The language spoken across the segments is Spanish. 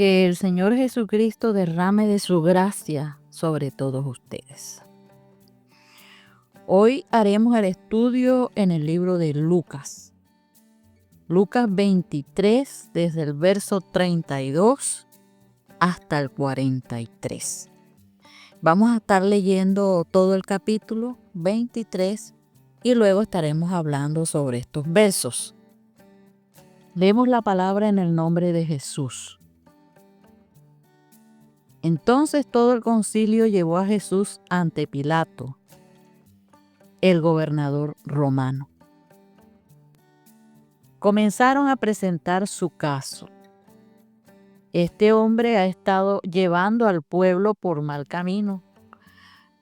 Que el Señor Jesucristo derrame de su gracia sobre todos ustedes. Hoy haremos el estudio en el libro de Lucas. Lucas 23, desde el verso 32 hasta el 43. Vamos a estar leyendo todo el capítulo 23 y luego estaremos hablando sobre estos versos. Leemos la palabra en el nombre de Jesús. Entonces todo el concilio llevó a Jesús ante Pilato, el gobernador romano. Comenzaron a presentar su caso. Este hombre ha estado llevando al pueblo por mal camino,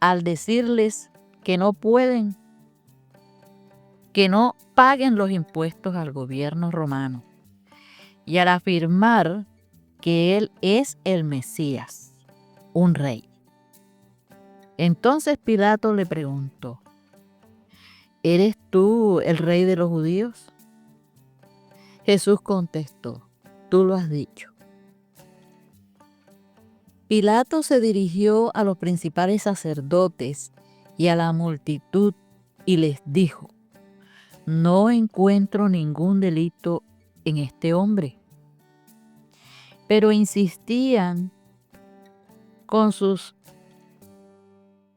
al decirles que no pueden, que no paguen los impuestos al gobierno romano, y al afirmar que él es el Mesías, un rey. Entonces Pilato le preguntó: ¿eres tú el rey de los judíos? Jesús contestó: tú lo has dicho. Pilato se dirigió a los principales sacerdotes y a la multitud y les dijo: no encuentro ningún delito en este hombre. Pero insistían con sus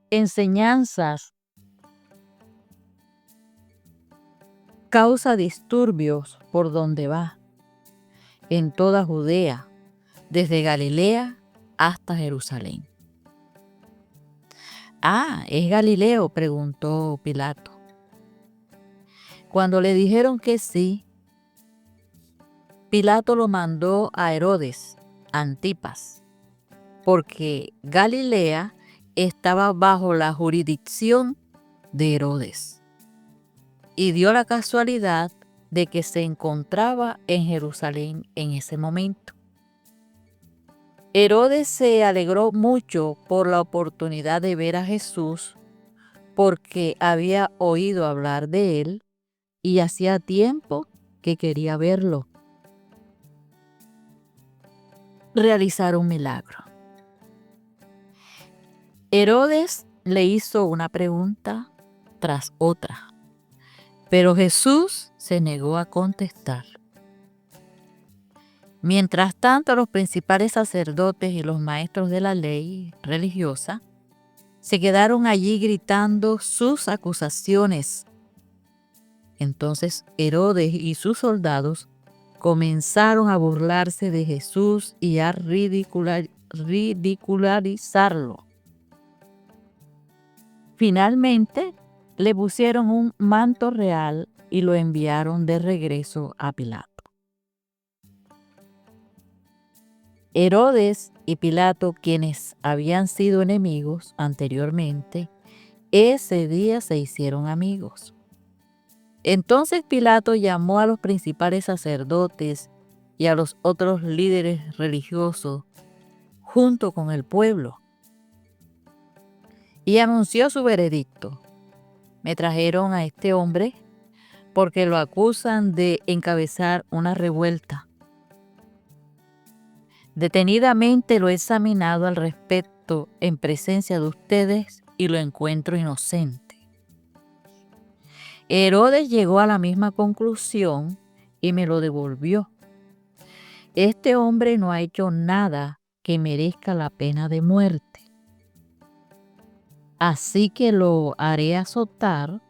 enseñanzas, causa disturbios por donde va, en toda Judea, desde Galilea hasta Jerusalén. ¿Es Galileo?, preguntó Pilato. Cuando le dijeron que sí, Pilato lo mandó a Herodes Antipas, porque Galilea estaba bajo la jurisdicción de Herodes, y dio la casualidad de que se encontraba en Jerusalén en ese momento. Herodes se alegró mucho por la oportunidad de ver a Jesús, porque había oído hablar de él y hacía tiempo que quería verlo. Realizar un milagro. Herodes le hizo una pregunta tras otra, pero Jesús se negó a contestar. Mientras tanto, los principales sacerdotes y los maestros de la ley religiosa se quedaron allí gritando sus acusaciones. Entonces Herodes y sus soldados comenzaron a burlarse de Jesús y a ridicularizarlo. Finalmente le pusieron un manto real y lo enviaron de regreso a Pilato. Herodes y Pilato, quienes habían sido enemigos anteriormente, ese día se hicieron amigos. Entonces Pilato llamó a los principales sacerdotes y a los otros líderes religiosos junto con el pueblo y anunció su veredicto. Me trajeron a este hombre porque lo acusan de encabezar una revuelta. Detenidamente lo he examinado al respecto en presencia de ustedes y lo encuentro inocente. Herodes llegó a la misma conclusión y me lo devolvió. Este hombre no ha hecho nada que merezca la pena de muerte. Así que lo haré azotar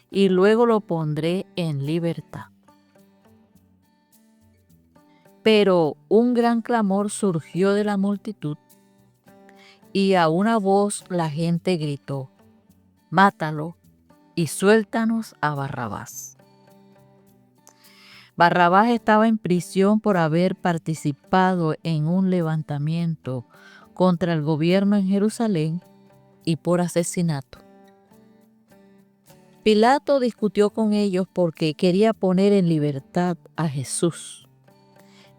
y luego lo pondré en libertad. Pero un gran clamor surgió de la multitud y a una voz la gente gritó: mátalo y suéltanos a Barrabás. Barrabás estaba en prisión por haber participado en un levantamiento contra el gobierno en Jerusalén y por asesinato. Pilato discutió con ellos porque quería poner en libertad a Jesús.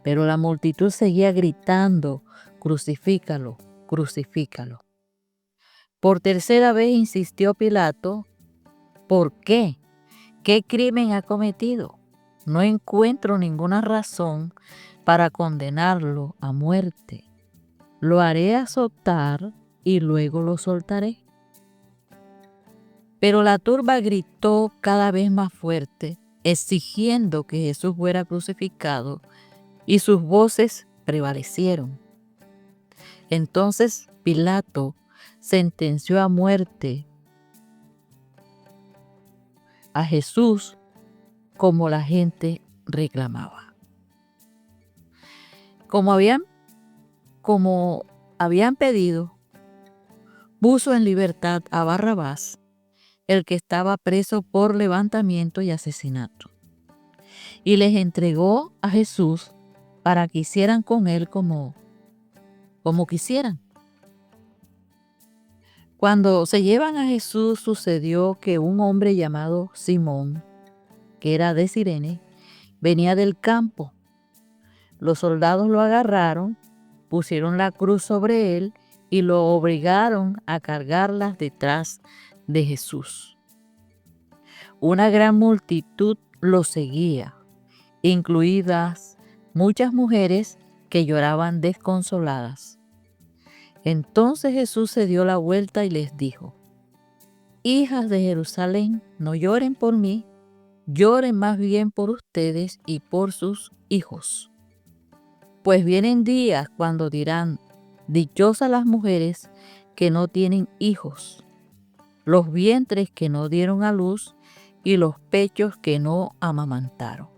Pero la multitud seguía gritando: crucifícalo, crucifícalo. Por tercera vez insistió Pilato: ¿por qué? ¿Qué crimen ha cometido? No encuentro ninguna razón para condenarlo a muerte. Lo haré azotar y luego lo soltaré. Pero la turba gritó cada vez más fuerte, exigiendo que Jesús fuera crucificado, y sus voces prevalecieron. Entonces Pilato sentenció a muerte a Jesús como la gente reclamaba. Como habían pedido, puso en libertad a Barrabás, el que estaba preso por levantamiento y asesinato, y les entregó a Jesús para que hicieran con él como quisieran. Cuando se llevan a Jesús, sucedió que un hombre llamado Simón, que era de Cirene, venía del campo. Los soldados lo agarraron, pusieron la cruz sobre él y lo obligaron a cargarla detrás de Jesús. Una gran multitud lo seguía, incluidas muchas mujeres que lloraban desconsoladas. Entonces Jesús se dio la vuelta y les dijo: Hijas de Jerusalén, no lloren por mí, lloren más bien por ustedes y por sus hijos. Pues vienen días cuando dirán: dichosas las mujeres que no tienen hijos, los vientres que no dieron a luz y los pechos que no amamantaron.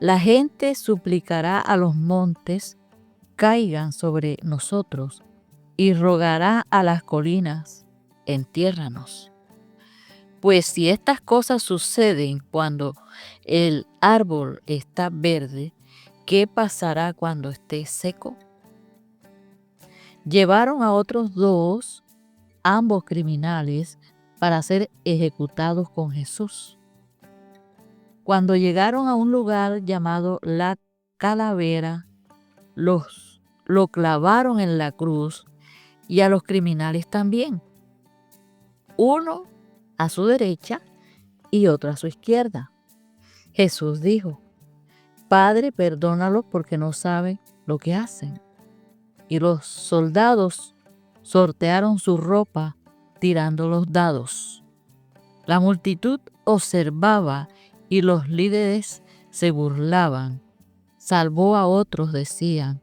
La gente suplicará a los montes caigan sobre nosotros y rogará a las colinas: entiérranos. Pues si estas cosas suceden cuando el árbol está verde, ¿qué pasará cuando esté seco? Llevaron a otros dos, ambos criminales, para ser ejecutados con Jesús. Cuando llegaron a un lugar llamado La Calavera, lo clavaron en la cruz y a los criminales también, uno a su derecha y otro a su izquierda. Jesús dijo: Padre, perdónalos porque no saben lo que hacen. Y los soldados sortearon su ropa tirando los dados. La multitud observaba y los líderes se burlaban. Salvó a otros, decían,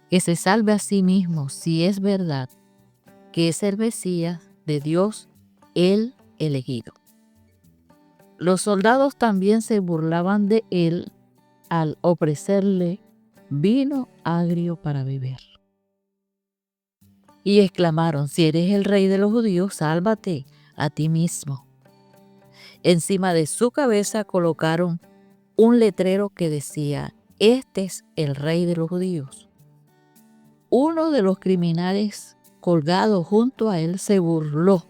que se salve a sí mismo si es verdad que es el Mesías de Dios, el elegido. Los soldados también se burlaban de él al ofrecerle vino agrio para beber. Y exclamaron: si eres el rey de los judíos, sálvate a ti mismo. Encima de su cabeza colocaron un letrero que decía: este es el rey de los judíos. Uno de los criminales colgado junto a él se burló: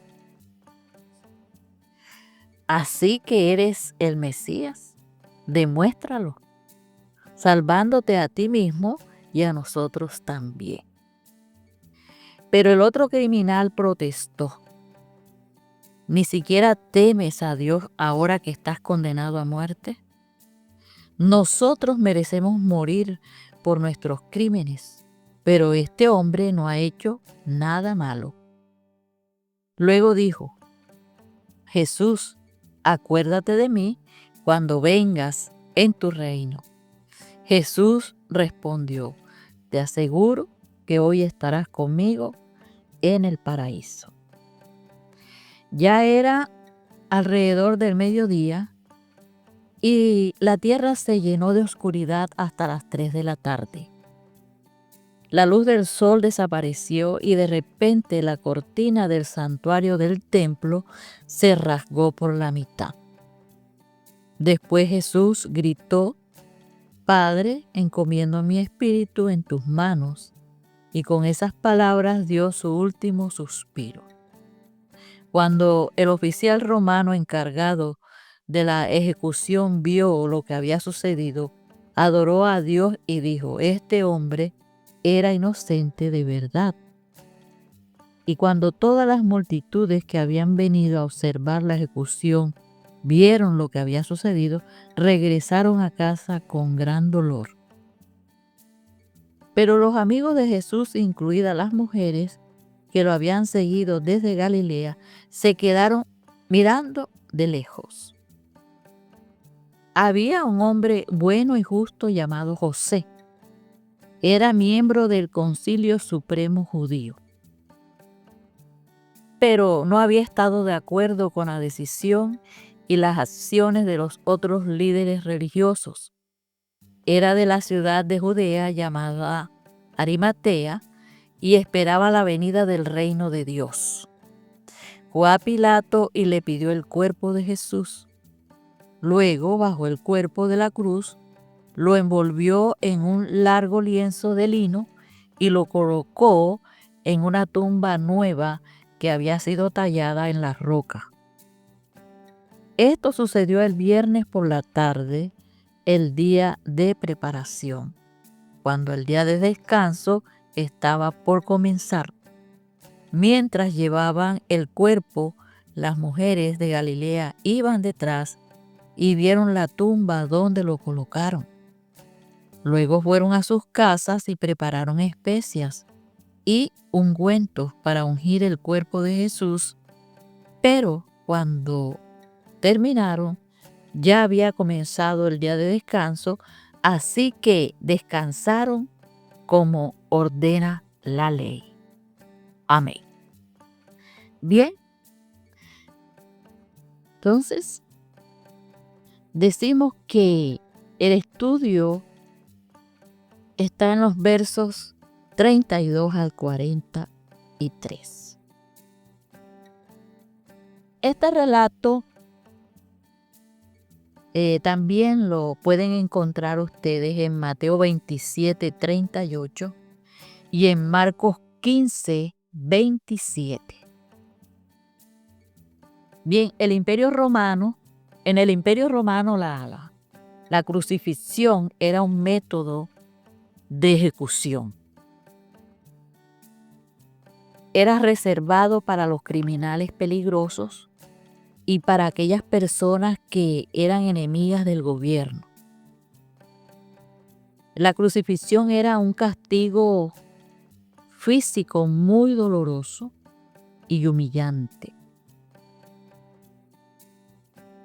así que eres el Mesías, demuéstralo, salvándote a ti mismo y a nosotros también. Pero el otro criminal protestó: ¿ni siquiera temes a Dios ahora que estás condenado a muerte? Nosotros merecemos morir por nuestros crímenes, pero este hombre no ha hecho nada malo. Luego dijo: Jesús, acuérdate de mí cuando vengas en tu reino. Jesús respondió: te aseguro que hoy estarás conmigo en el paraíso. Ya era alrededor del mediodía y la tierra se llenó de oscuridad hasta las 3 de la tarde. La luz del sol desapareció y de repente la cortina del santuario del templo se rasgó por la mitad. Después Jesús gritó: Padre, encomiendo mi espíritu en tus manos. Y con esas palabras dio su último suspiro. Cuando el oficial romano encargado de la ejecución vio lo que había sucedido, adoró a Dios y dijo: este hombre era inocente de verdad. Y cuando todas las multitudes que habían venido a observar la ejecución vieron lo que había sucedido, regresaron a casa con gran dolor, Pero los amigos de Jesús, incluidas las mujeres que lo habían seguido desde Galilea, se quedaron mirando de lejos. Había un hombre bueno y justo llamado José. Era miembro del Concilio Supremo Judío, pero no había estado de acuerdo con la decisión y las acciones de los otros líderes religiosos. Era de la ciudad de Judea llamada Arimatea y esperaba la venida del reino de Dios. Fue a Pilato y le pidió el cuerpo de Jesús. Luego, bajo el cuerpo de la cruz, lo envolvió en un largo lienzo de lino y lo colocó en una tumba nueva que había sido tallada en la roca. Esto sucedió el viernes por la tarde, el día de preparación, cuando el día de descanso estaba por comenzar. Mientras llevaban el cuerpo, las mujeres de Galilea iban detrás y vieron la tumba donde lo colocaron. Luego fueron a sus casas y prepararon especias y ungüentos para ungir el cuerpo de Jesús, pero cuando terminaron, ya había comenzado el día de descanso, así que descansaron como ordena la ley. Amén. Bien, entonces decimos que el estudio está en los versos 32 al 43. Este relato también lo pueden encontrar ustedes en Mateo 27, 38 y en Marcos 15, 27. Bien, en el Imperio Romano la crucifixión era un método de ejecución. Era reservado para los criminales peligrosos y para aquellas personas que eran enemigas del gobierno. La crucifixión era un castigo físico muy doloroso y humillante.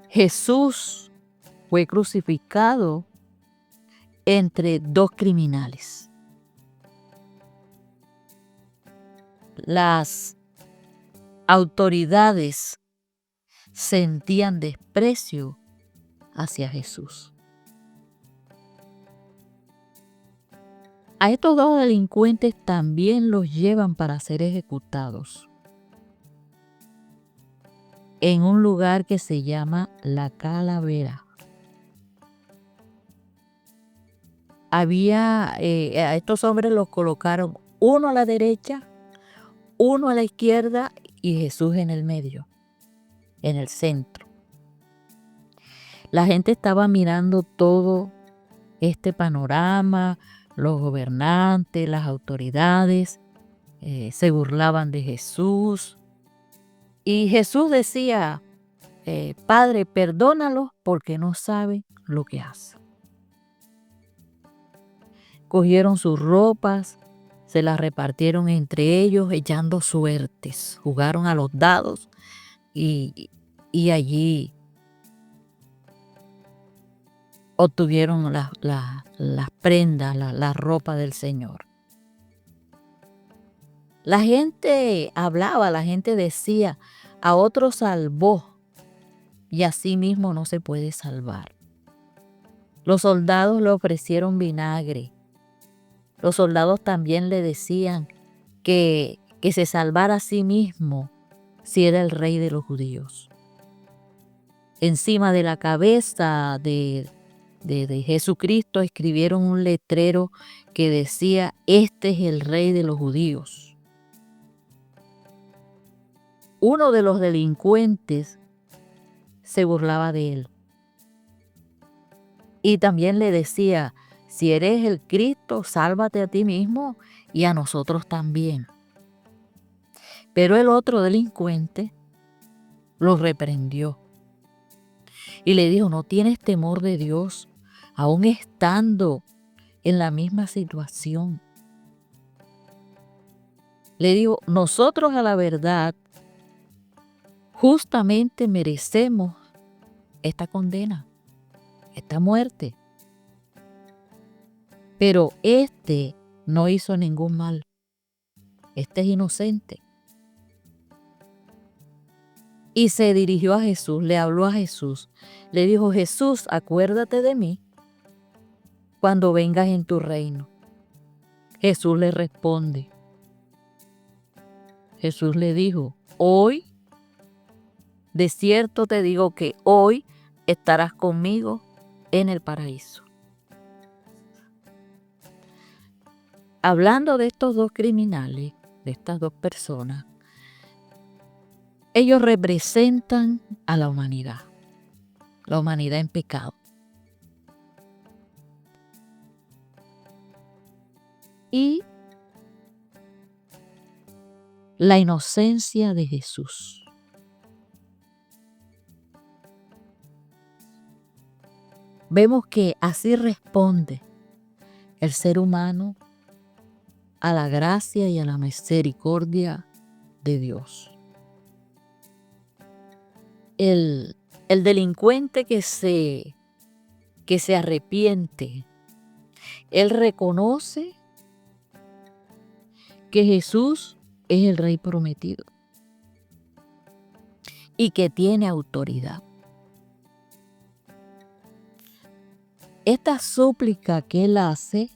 Jesús fue crucificado entre dos criminales. Las autoridades sentían desprecio hacia Jesús. A estos dos delincuentes también los llevan para ser ejecutados en un lugar que se llama La Calavera. A estos hombres los colocaron uno a la derecha, uno a la izquierda y Jesús en el medio, en el centro. La gente estaba mirando todo este panorama, los gobernantes, las autoridades, se burlaban de Jesús. Y Jesús decía, Padre, perdónalos porque no saben lo que hacen. Cogieron sus ropas, se las repartieron entre ellos echando suertes. Jugaron a los dados y allí obtuvieron las prendas, la ropa del Señor. La gente hablaba, la gente decía, a otro salvó y a sí mismo no se puede salvar. Los soldados le ofrecieron vinagre. Los soldados también le decían que se salvara a sí mismo si era el rey de los judíos. Encima de la cabeza de Jesucristo escribieron un letrero que decía, este es el rey de los judíos. Uno de los delincuentes se burlaba de él y también le decía, si eres el Cristo, sálvate a ti mismo y a nosotros también. Pero el otro delincuente lo reprendió y le dijo, ¿no tienes temor de Dios, aún estando en la misma situación? Le dijo, nosotros a la verdad justamente merecemos esta condena, esta muerte. Pero este no hizo ningún mal. Este es inocente. Y se dirigió a Jesús, le habló a Jesús. Le dijo, Jesús, acuérdate de mí cuando vengas en tu reino. Jesús le responde. Jesús le dijo, hoy, de cierto te digo que hoy estarás conmigo en el paraíso. Hablando de estos dos criminales, de estas dos personas, ellos representan a la humanidad en pecado. Y la inocencia de Jesús. Vemos que así responde el ser humano a la gracia y a la misericordia de Dios. El delincuente que se arrepiente, él reconoce que Jesús es el Rey prometido y que tiene autoridad. Esta súplica que él hace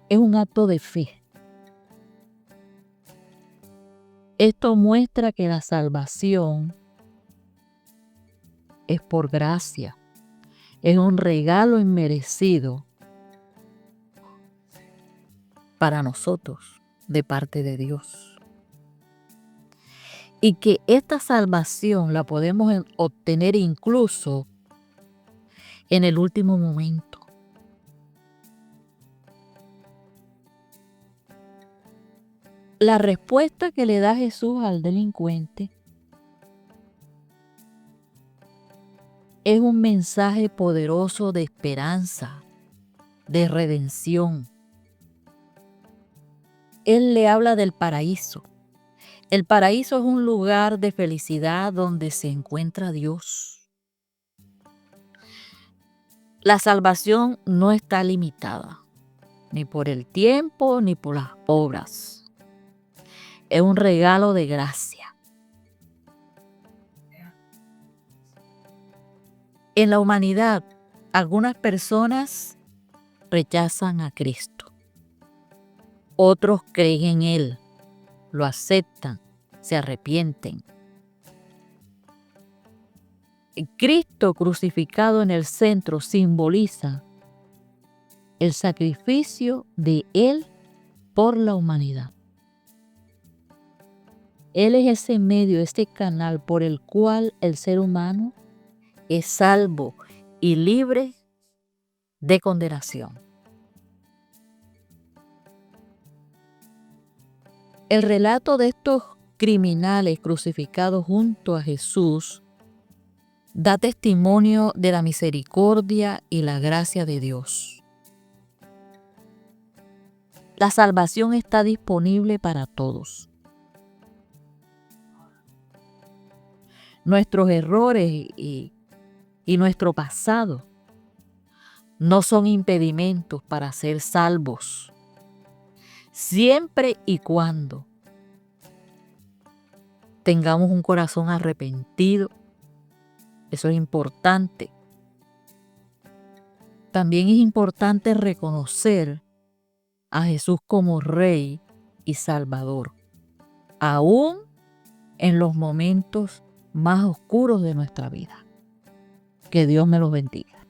es un acto de fe. Esto muestra que la salvación es por gracia, es un regalo inmerecido para nosotros de parte de Dios. Y que esta salvación la podemos obtener incluso en el último momento. La respuesta que le da Jesús al delincuente es un mensaje poderoso de esperanza, de redención. Él le habla del paraíso. El paraíso es un lugar de felicidad donde se encuentra Dios. La salvación no está limitada, ni por el tiempo ni por las obras. Es un regalo de gracia. En la humanidad, algunas personas rechazan a Cristo. Otros creen en Él, lo aceptan, se arrepienten. El Cristo crucificado en el centro simboliza el sacrificio de Él por la humanidad. Él es ese medio, ese canal por el cual el ser humano es salvo y libre de condenación. El relato de estos criminales crucificados junto a Jesús da testimonio de la misericordia y la gracia de Dios. La salvación está disponible para todos. Nuestros errores y nuestro pasado no son impedimentos para ser salvos, siempre y cuando tengamos un corazón arrepentido. Eso es importante. También es importante reconocer a Jesús como Rey y Salvador, aún en los momentos más oscuros de nuestra vida. Que Dios me los bendiga.